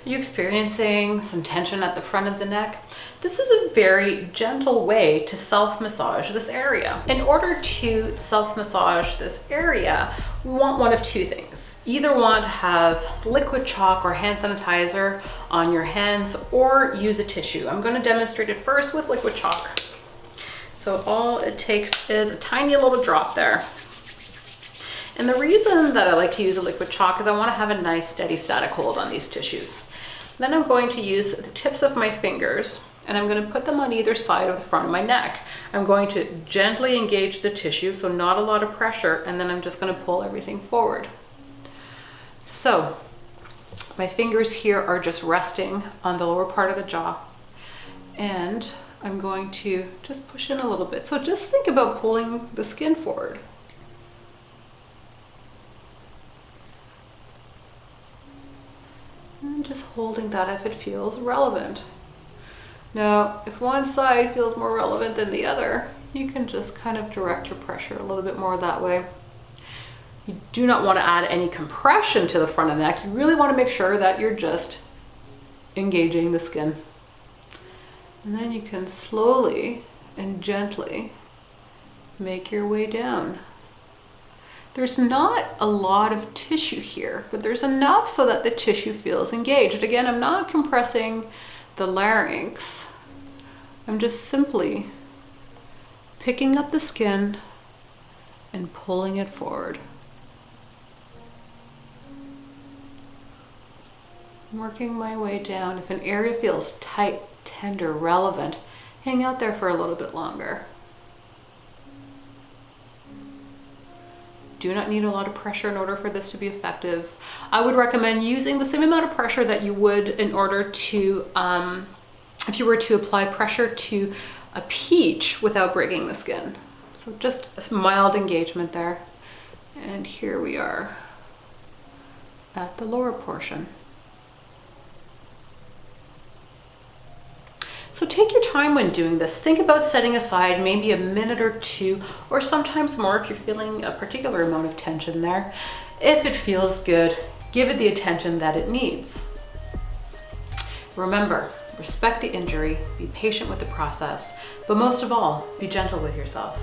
Are you experiencing some tension at the front of the neck? This is a very gentle way to self-massage this area. In order to self-massage this area, we want one of two things. Either want to have liquid chalk or hand sanitizer on your hands or use a tissue. I'm going to demonstrate it first with liquid chalk. So all it takes is a tiny little drop there. And the reason that I like to use a liquid chalk is I want to have a nice steady static hold on these tissues. Then I'm going to use the tips of my fingers and I'm going to put them on either side of the front of my neck. I'm going to gently engage the tissue, so not a lot of pressure, and then I'm just going to pull everything forward. So my fingers here are just resting on the lower part of the jaw, and I'm going to just push in a little bit. So just think about pulling the skin forward. And just holding that if it feels relevant. Now, if one side feels more relevant than the other, you can just kind of direct your pressure a little bit more that way. You do not want to add any compression to the front of the neck. You really want to make sure that you're just engaging the skin. And then you can slowly and gently make your way down. There's not a lot of tissue here, but there's enough so that the tissue feels engaged. Again, I'm not compressing the larynx. I'm just simply picking up the skin and pulling it forward. Working my way down. If an area feels tight, tender, relevant, hang out there for a little bit longer. Do not need a lot of pressure in order for this to be effective. I would recommend using the same amount of pressure that you would in order to, if you were to apply pressure to a peach without breaking the skin. So just a mild engagement there. And here we are at the lower portion. So take your time when doing this. Think about setting aside maybe a minute or two, or sometimes more if you're feeling a particular amount of tension there. If it feels good, give it the attention that it needs. Remember, respect the injury, be patient with the process, but most of all, be gentle with yourself.